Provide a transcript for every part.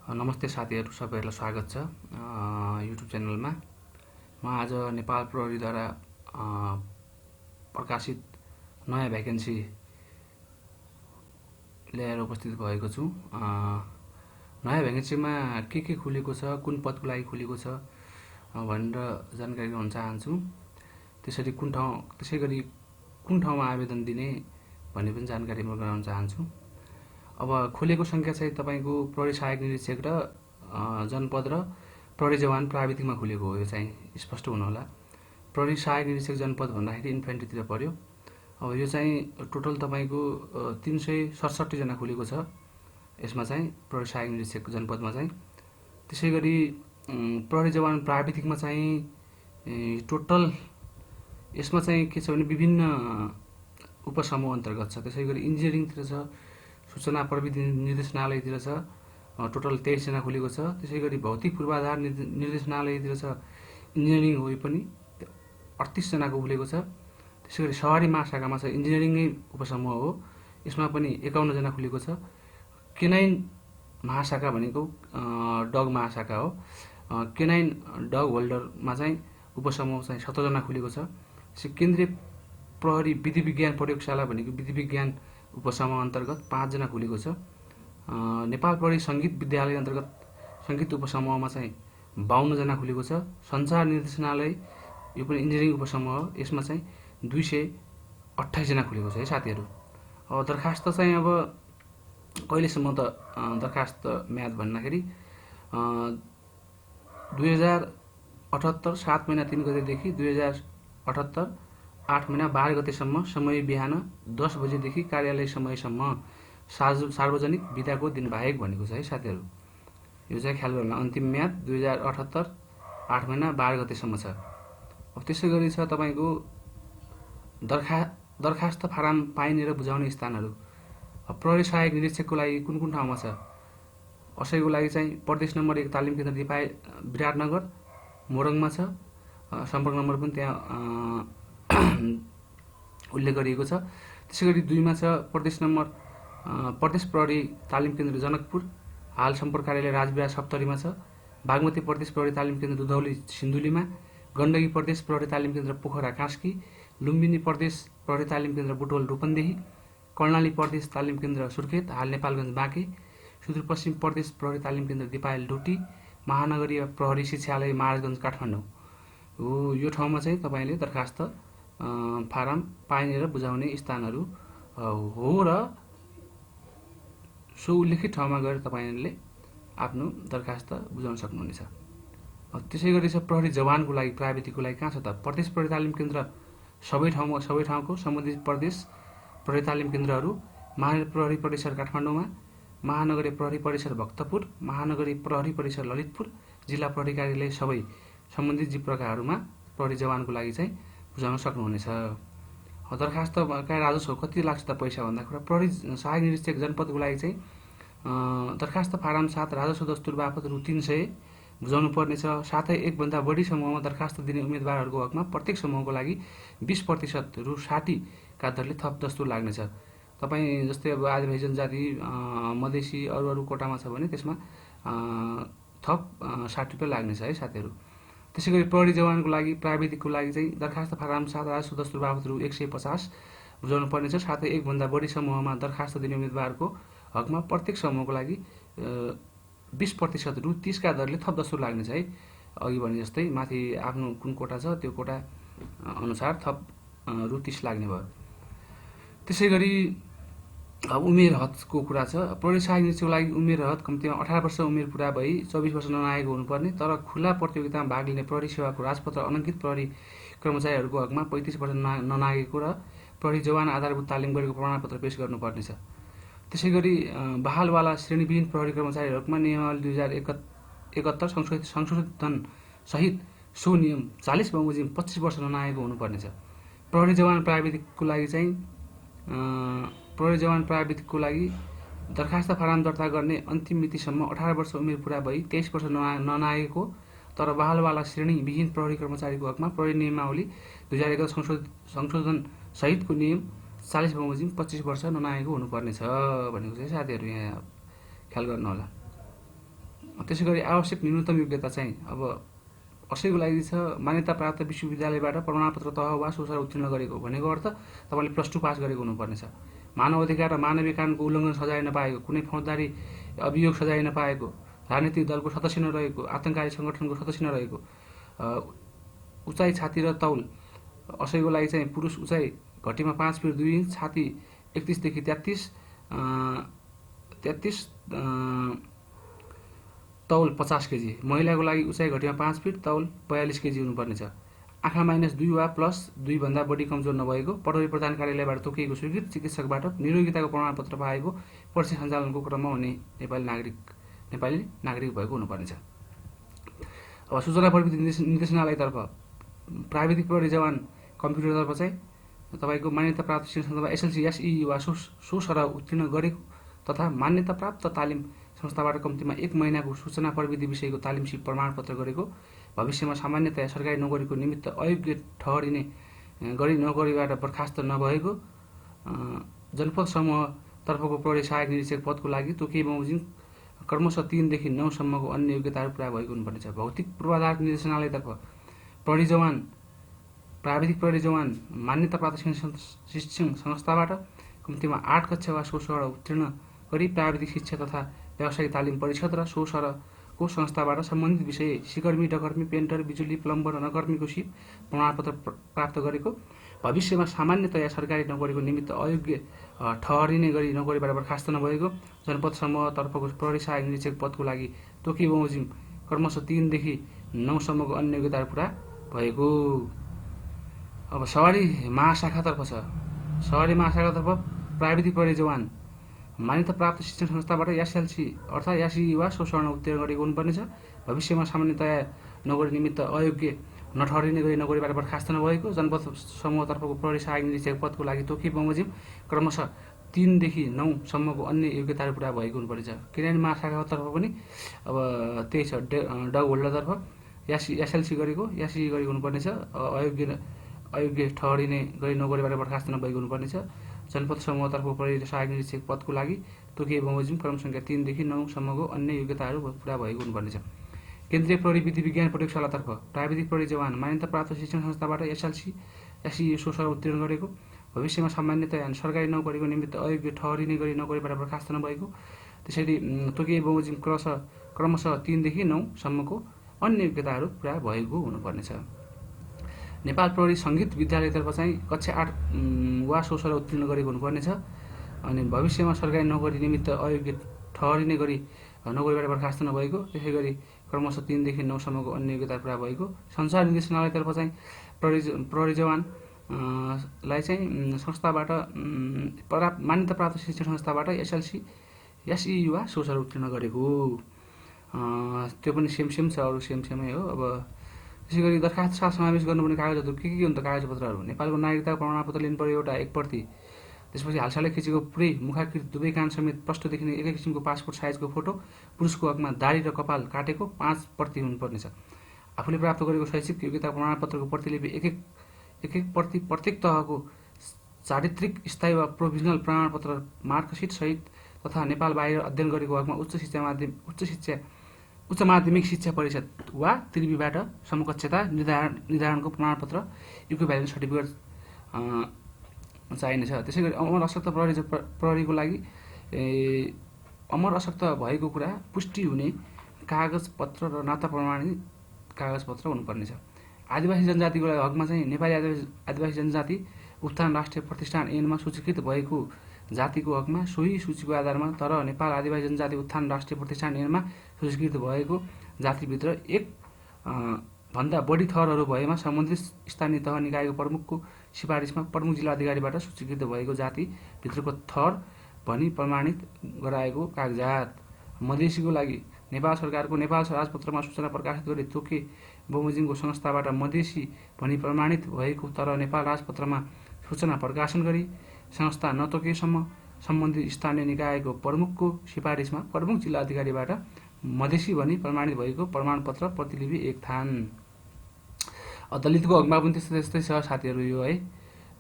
नमस्ते साथीहरू, सबैहरूलाई स्वागत छ युट्युब च्यानलमा। म आज नेपाल प्रहरीद्वारा प्रकाशित नयाँ भ्याकेन्सी ल्याएर उपस्थित भएको छु। नयाँ भ्याकेन्सीमा के खुलेको छ, कुन पदको लागि खुलेको छ भनेर जानकारी गराउन चाहन्छु। त्यसै गरी कुन ठाउँमा आवेदन दिने भन्ने पनि जानकारी म गराउन चाहन्छु। अब खोलेको सङ्ख्या चाहिँ तपाईँको प्रहरी सहायक निरीक्षक र जनपद र प्रहरी जवान प्राविधिकमा खुलेको हो। यो चाहिँ स्पष्ट हुनुहोला। प्रहरी सहायक निरीक्षक जनपद भन्दाखेरि इन्फेन्ट्रीतिर पर्यो। अब यो चाहिँ टोटल तपाईँको 367 जना खुलेको छ। यसमा चाहिँ प्रहरी सहायक निरीक्षक जनपदमा चाहिँ। त्यसै गरी प्रहरी जवान प्राविधिकमा चाहिँ टोटल यसमा चाहिँ के छ भने विभिन्न उपसमूह अन्तर्गत छ। त्यसै गरी इन्जिनियरिङतिर छ, सूचना प्रविधि निर्देशनालयतिर छ, टोटल 23 जना खुलेको छ। त्यसै गरी भौतिक पूर्वाधार निर्देशनालयतिर छ, इन्जिनियरिङ हो, यो पनि 38 जनाको खुलेको छ। त्यसै गरी सवारी महाशाखामा छ, इन्जिनियरिङै उपसमूह हो, यसमा पनि 51 जना खुलेको छ। केनाइन महाशाखा भनेको डग महाशाखा हो। केनाइन डग होल्डरमा चाहिँ उपसमूह चाहिँ 17 जना खुलेको छ। केन्द्रीय प्रहरी विधि विज्ञान प्रयोगशाला भनेको विधि विज्ञान उपसमूह अन्तर्गत 5 जना खुलेको छ। नेपाल प्रहरी सङ्गीत विद्यालय अन्तर्गत सङ्गीत उपसमूहमा चाहिँ 52 जना खुलेको छ। सञ्चार निर्देशनालय यो पनि इन्जिनियरिङ उपसमूह हो, यसमा चाहिँ 228 जना खुलेको छ है साथीहरू। अब दरखास्त चाहिँ अब कहिलेसम्म त दरखास्त म्याद भन्दाखेरि 2078 7 महिना 3 गतेदेखि 2078 8 महिना 12 गतेसम्म, समय बिहान 10 बजेदेखि कार्यालय समयसम्म, सार्वजनिक बिदाको दिन बाहेक भनेको छ है साथीहरू। यो चाहिँ ख्याल गर्नु। अन्तिम म्याद 2078 8 महिना 12 गतेसम्म छ। अब त्यसै गरी छ तपाईँको दरखास्त फारम पाइने र बुझाउने स्थानहरू। प्रहरी सहायक निरीक्षकको लागि कुन ठाउँमा छ? असैको लागि चाहिँ प्रदेश नम्बर 1 तालिम केन्द्र दिपाई विराटनगर मोरङमा छ। सम्पर्क नम्बर पनि त्यहाँ उल्लेख गरिएको छ। त्यसै गरी 2 मा छ प्रदेश प्रहरी तालिम केन्द्र जनकपुर, हाल सम्पर्क कार्यालय राजविराज सप्तरीमा छ। बागमती प्रदेश प्रहरी तालिम केन्द्र दुधौली सिन्धुलीमा, गण्डकी प्रदेश प्रहरी तालिम केन्द्र पोखरा कास्की, लुम्बिनी प्रदेश प्रहरी तालिम केन्द्र बुटोल रूपन्देही, कर्णाली प्रदेश तालिम केन्द्र सुर्खेत, हाल नेपालगञ्ज बाँके, सुदूरपश्चिम प्रदेश प्रहरी तालिम केन्द्र दिपायल डोटी, महानगरीय प्रहरी शिक्षालय महाराजगञ्ज काठमाडौँ हो। यो ठाउँमा चाहिँ तपाईँले दरखास्त फारम पाइने र बुझाउने स्थानहरू हो र सो उल्लेखित ठाउँमा गएर तपाईँले आफ्नो दरखास्त बुझाउन सक्नुहुनेछ। त्यसै गरी छ प्रहरी जवानको लागि प्राविधिकको लागि कहाँ छ त? प्रदेश प्रहरी तालिम केन्द्र सबै ठाउँको सम्बन्धित प्रदेश प्रहरी तालिम केन्द्रहरू, महानगरी प्रहरी परिसर काठमाडौँमा, महानगरी प्रहरी परिसर भक्तपुर, महानगरी प्रहरी परिसर ललितपुर, जिल्ला प्रहरी कार्यालय सबै सम्बन्धित प्रकारहरूमा प्रहरी जवानको लागि चाहिँ बुझाउन सक्नुहुनेछ। दरखास्तका राजस्व कति लाग्छ त पैसा भन्दा कुरा प्रहरी सहायक निरीक्षक जनपदको लागि चाहिँ दरखास्त फारम 7 राजस्व दस्तुर बापत रु 300 बुझाउनु पर्नेछ। साथै 1 भन्दा बढी समूहमा दरखास्त दिने उम्मेदवारहरूको हकमा प्रत्येक समूहको लागि 20% रु 60 का दरले थप दस्तुर लाग्नेछ। तपाईँ जस्तै अब आदिवासी जनजाति, मधेसी, अरू कोटामा छ भने त्यसमा थप 60 रुपियाँ लाग्नेछ है साथीहरू। त्यसै गरी प्रहरी जवानको लागि प्राविधिकको लागि चाहिँ दरखास्त फारम 7 राजस्व दस्तुर बापत रु 150 बुझाउनु पर्नेछ। साथै 1 भन्दा बढी समूहमा दरखास्त दिने उम्मेदवारको हकमा प्रत्येक समूहको लागि 20% रु 30 का दरले थप दस्तुर लाग्नेछ है। अघि भने जस्तै माथि आफ्नो कुन कोटा छ त्यो कोटा अनुसार थप रु 30 लाग्ने भयो। त्यसै गरी अब उमेर हदको कुरा छ। प्रहरी सहायक निरीक्षकको लागि उमेर हद कम्तीमा 18 वर्ष उमेर पुरा भई 24 वर्ष ननागेको हुनुपर्ने, तर खुला प्रतियोगितामा भाग लिने प्रहरी सेवाको राजपत्र अलङ्कृत प्रहरी कर्मचारीहरूको हकमा 35 वर्ष ननागेको र प्रहरी जवान आधारभूत तालिम गरेको प्रमाणपत्र पेश गर्नुपर्नेछ। त्यसै गरी बहालवाला श्रेणीविहीन प्रहरी कर्मचारीहरूको हकमा नियमावली 2071 संशोधन सहित सो नियम 40 बमोजिम 25 वर्ष ननागेको हुनुपर्नेछ। प्रहरी जवान प्राविधिकको लागि दरखास्त फारम दर्ता गर्ने अन्तिम मितिसम्म 18 वर्ष उमेर पुरा भई 23 वर्ष ननागेको तर बहालवाला श्रेणीविहीन प्रहरी कर्मचारीको हकमा प्रहरी नियमावली 2071 संशोधन सहितको नियम 40 बमोजिम 25 वर्ष ननागेको हुनुपर्नेछ भनेको चाहिँ साथीहरू यहाँ ख्याल गर्नुहोला। त्यसै गरी आवश्यक न्यूनतम योग्यता चाहिँ अब कसैको लागि छ मान्यता प्राप्त विश्वविद्यालयबाट प्रमाणपत्र तह वा सोसर उत्तीर्ण गरेको भनेको अर्थ तपाईँले +2 पास गरेको हुनुपर्नेछ। मानव अधिकार र मानवीय कानुनको उल्लङ्घन सजाय नपाएको, कुनै फौजदारी अभियोग सजाय नपाएको, राजनीतिक दलको सदस्य नरहेको, आतङ्ककारी सङ्गठनको सदस्य नरहेको, उचाइ छाती र तौल असैको लागि चाहिँ पुरुष उचाइ घटीमा 5 फिट 2 इन्च, छाती 31 देखि 33 तौल 50 केजी, महिलाको लागि उचाइ घटीमा 5 फिट तौल 42 केजी हुनुपर्नेछ। आँखा -2 वा +2 भन्दा बढी कमजोर नभएको, पटौरी प्रधान कार्यालयबाट तोकिएको स्वीकृत चिकित्सकबाट निरोगिताको प्रमाणपत्र पाएको, परीक्षा सञ्चालनको क्रममा हुने नेपाली नागरिक भएको हुनुपर्नेछ। अब सूचना प्रविधि निर्देशनालयतर्फ प्राविधिक प्रहरी जवान कम्प्युटरतर्फ चाहिँ तपाईँको मान्यता प्राप्त शिक्षण संस्था एसएलसी एसई वा सोसर उत्तीर्ण गरेको तथा मान्यता प्राप्त तालिम संस्थाबाट कम्तीमा 1 महिनाको सूचना प्रविधि विषयको तालिम सिप प्रमाणपत्र गरेको, भविष्यमा सामान्यतया सरकारी नोकरीको निमित्त अयोग्य ठहरिने गरी नोकरीबाट बर्खास्त नभएको, जनपद समूहतर्फको प्रहरी सहायक निरीक्षक पदको लागि तोकिए बमोजिम क्रमशः 3 देखि 9 सम्मको अन्य योग्यताहरू पुरा भएको हुनुपर्नेछ। भौतिक पूर्वाधार निर्देशनालयतर्फ प्राविधिक प्रहरी जवान मान्यता प्राप्त शिक्षण संस्थाबाट कम्तीमा 8 कक्षा वा सोसर उत्तीर्ण गरी प्राविधिक शिक्षा तथा व्यावसायिक तालिम परिषद र सोसरको संस्थाबाट सम्बन्धित विषय सिकर्मी, डकर्मी, पेन्टर, बिजुली, प्लम्बर र नकर्मीको सिप प्रमाणपत्र प्राप्त गरेको, भविष्यमा सामान्यतया सरकारी नोकरीको निमित्त अयोग्य ठहरिने गरी नोकरीबाट बर्खास्त नभएको, जनपद समूहतर्फको प्रहरी सहायक निरीक्षक पदको लागि तोकिए बमोजिम क्रमशः 3 देखि 9 सम्मको अन्य योग्यताहरू पुरा भएको। अब सवारी महाशाखातर्फ छ। सवारी महाशाखातर्फ प्राविधिक प्रहरी जवान मान्यता प्राप्त शिक्षण संस्थाबाट एसएलसी अर्थात् एसई वा सोसर उत्तीर्ण गरेको हुनुपर्नेछ। भविष्यमा सामान्यतया नोकरी निमित्त अयोग्य नठहरिने गरी नोकरीबाट बर्खास्त नभएको, जनपद समूहतर्फको प्रहरी सहायक निरीक्षक पदको लागि तोकिए बमोजिम क्रमशः 3 देखि 9 सम्मको अन्य योग्यताहरू पुरा भएको हुनुपर्नेछ। किनभने महाशाखातर्फ पनि अब त्यही छ, डग होल्डरतर्फ एसएलसी गरेको, एसई गरेको हुनुपर्नेछ, अयोग्य ठहरिने गरी नोकरीबाट बर्खास्त नभएको हुनुपर्नेछ। जनपद समूहतर्फको प्रहरी सहायक निरीक्षक पदको लागि तोकिए बमोजिम क्रम सङ्ख्या 3 देखि 9 सम्मको अन्य योग्यताहरू पुरा भएको हुनुपर्नेछ। केन्द्रीय प्रहरी विधि विज्ञान प्रयोगशालातर्फ प्राविधिक प्रहरी जवान मान्यता प्राप्त शिक्षण संस्थाबाट एसएलसी एसई सोसर उत्तीर्ण गरेको, भविष्यमा सामान्यतया सरकारी नोकरीको निमित्त अयोग्य ठहरिने गरी नोकरीबाट बर्खास्त नभएको, त्यसरी तोकिए बमोजिम क्रमशः 3 देखि 9 सम्मको अन्य योग्यताहरू पुरा भएको हुनुपर्नेछ। नेपाल प्रहरी सङ्गीत विद्यालयतर्फ चाहिँ कक्षा 8 वा सोसर उत्तीर्ण गरेको हुनुपर्नेछ। अनि भविष्यमा सरकारी नोकरी निमित्त अयोग्य ठहरिने गरी नोकरीबाट बर्खास्त नभएको, त्यसै गरी क्रमशः 3 देखि 9 सम्मको अन्य योग्यता पुरा भएको। संचार निर्देशनालयतर्फ चाहिँ प्रहरी जवान लाई चाहिँ संस्थाबाट मान्यता प्राप्त शिक्षण संस्थाबाट एसएलसी एसई वा सोसर उत्तीर्ण गरेको, त्यो पनि सेम छ, अरू सेमै हो। अब त्यसै गरी दरखास्त साथ समावेश गर्नुपर्ने कागजहरू के हुन् त? कागजपत्रहरू नेपालको नागरिकता प्रमाणपत्र लिनु पर्यो एउटा 1 प्रति, त्यसपछि हालसालै खिचेको पुरै मुखाकृत दुवै कान समेत प्रष्ट देखिने एकै किसिमको पासपोर्ट साइजको फोटो, पुरुषको हकमा दाढी र कपाल काटेको 5 प्रति हुनुपर्नेछ। आफूले प्राप्त गरेको शैक्षिक योग्यता प्रमाणपत्रको प्रतिलिपि एक प्रति प्रत्येक तहको चारित्रिक स्थायी वा प्रोभिजनल प्रमाणपत्र मार्कसिट सहित तथा नेपाल बाहिर अध्ययन गरेको हकमा उच्च माध्यमिक शिक्षा परिषद वा त्रिविबाट समकक्षता निर्धारणको प्रमाणपत्र इक्विभ्यालेन्ट सर्टिफिकेट चाहिनेछ। त्यसै गरी अमर अशक्त प्रहरीको लागि अमर अशक्त भएको कुरा पुष्टि हुने कागजपत्र र नाता प्रमाणित कागजपत्र हुनुपर्नेछ। आदिवासी जनजातिको हकमा चाहिँ नेपाली आदिवासी जनजाति उत्थान राष्ट्रिय प्रतिष्ठान ऐनमा सूचीकृत भएको जातिको हकमा सोही सूचीको आधारमा तर नेपाल आदिवासी जनजाति उत्थान राष्ट्रिय प्रतिष्ठान ऐनमा सूचीकृत भएको जातिभित्र 1 भन्दा बढी थरहरू भएमा सम्बन्धित स्थानीय तह निकायको प्रमुखको सिफारिसमा प्रमुख जिल्ला अधिकारीबाट सूचीकृत भएको जातिभित्रको थर भनी प्रमाणित गराएको कागजात। मधेसीको लागि नेपाल सरकारको नेपाल राजपत्रमा सूचना प्रकाशित गरी तोके बमोजिमको संस्थाबाट मधेसी भनी प्रमाणित भएको तर नेपाल राजपत्रमा सूचना प्रकाशन गरी संस्था नतोकेसम्म सम्बन्धित स्थानीय निकायको प्रमुखको सिफारिसमा प्रमुख जिल्ला अधिकारीबाट मधेसी भनी प्रमाणित भएको प्रमाणपत्र प्रतिलिपि 1 थान। दलितको हकमा पनि त्यस्तै छ साथीहरू यो है।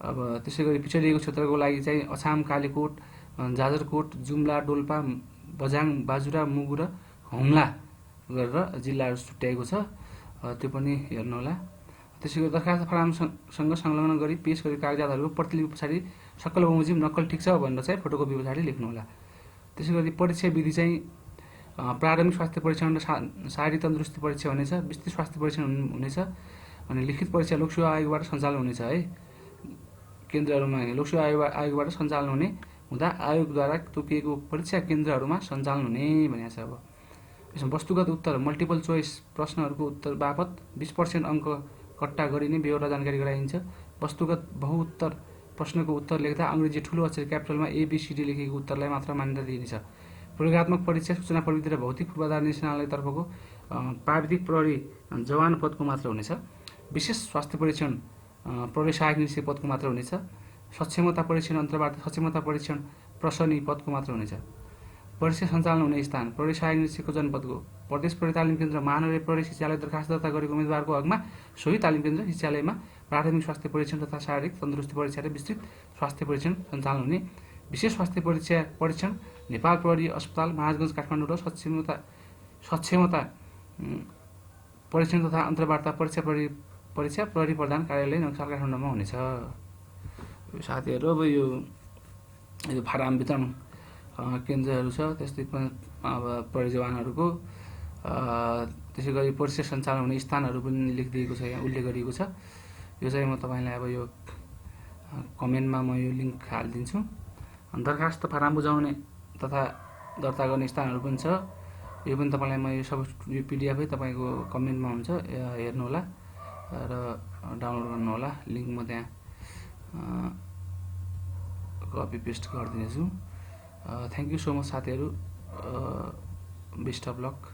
अब त्यसै गरी पिछडिएको क्षेत्रको लागि चाहिँ अछाम, कालीकोट, जाजरकोट, जुम्ला, डोल्पा, बझाङ, बाजुरा, मुगु र हुम्ला गरेर जिल्लाहरू छुट्याएको छ, त्यो पनि हेर्नुहोला। त्यसै गरी दरखास्त फारमसँग संलग्न गरी पेश गरेको कागजातहरूको प्रतिलिपि पछाडि सकल बमोजिम नक्कल ठिक छ भनेर चाहिँ फोटोकपी पछाडि लेख्नुहोला। त्यसै गरी परीक्षा विधि चाहिँ प्रारम्भिक स्वास्थ्य परीक्षण र शारीरिक तन्दुरुस्ती परीक्षा हुनेछ, विस्तृत स्वास्थ्य परीक्षण हुनेछ, अनि लिखित परीक्षा लोकसेवा आयोगबाट सञ्चालन हुनेछ है। केन्द्रहरूमा लोकसेवा आयोगबाट सञ्चालन हुने हुँदा आयोगद्वारा तोकिएको परीक्षा केन्द्रहरूमा सञ्चालन हुने भनेको छ। अब यसमा वस्तुगत उत्तर मल्टिपल चोइस प्रश्नहरूको उत्तर बापत 20% अङ्क कट्टा गरिने बेहोरा जानकारी गराइन्छ। वस्तुगत बहुउत्तर प्रश्नको उत्तर लेख्दा अङ्ग्रेजी ठुलो अक्षर क्यापिटलमा ABCD लेखेको उत्तरलाई मात्र मान्यता दिइनेछ। प्रयोगात्मक परीक्षा सूचना प्रविधि र भौतिक पूर्वाधार निर्देशनालयतर्फको प्राविधिक प्रहरी जवान पदको मात्र हुनेछ। विशेष स्वास्थ्य परीक्षण प्रहरी सहायक निरीक्षक पदको मात्र हुनेछ। सक्षमता परीक्षण अन्तर्वार्ता सक्षमता परीक्षण प्रसनी पदको मात्र हुनेछ। परीक्षा सञ्चालन हुने स्थान प्रहरी सहायक निरीक्षकको जनपदको प्रदेश प्रहरी तालिम केन्द्र महानगर प्रहरी शिक्षालय दरखास्त दर्ता गरेको उम्मेदवारको हकमा सोही तालिम केन्द्र शिक्षालयमा प्राथमिक स्वास्थ्य परीक्षण तथा शारीरिक तन्दुरुस्ती परीक्षा र विस्तृत स्वास्थ्य परीक्षण सञ्चालन हुने। विशेष स्वास्थ्य परीक्षण नेपाल प्रहरी अस्पताल महाराजगञ्ज काठमाडौँ र सक्षमता परीक्षण तथा अन्तर्वार्ता परीक्षा प्रहरी प्रधान कार्यालय नक्सल काठमाडौँमा हुनेछ। साथीहरू अब यो फारम वितरण केन्द्रहरू छ, त्यस्तै अब प्रहरी जवानहरूको त्यसै गरी परीक्षा सञ्चालन हुने स्थानहरू पनि लेखिदिएको छ, यहाँ उल्लेख गरिएको छ। यो चाहिँ म तपाईँलाई अब यो कमेन्टमा म यो लिङ्क हालिदिन्छु। दरखास्त फारम बुझाउने तथा दर्ता गर्ने स्थानहरू पनि छ, यो पनि तपाईँलाई म यो सब यो PDF तपाईँको कमेन्टमा हुन्छ, हेर्नुहोला र डाउनलोड गर्नुहोला। लिङ्क म त्यहाँ कपी पेस्ट गरिदिनेछु। थ्याङ्क यू सो मच साथीहरू, बेस्ट अफ लक।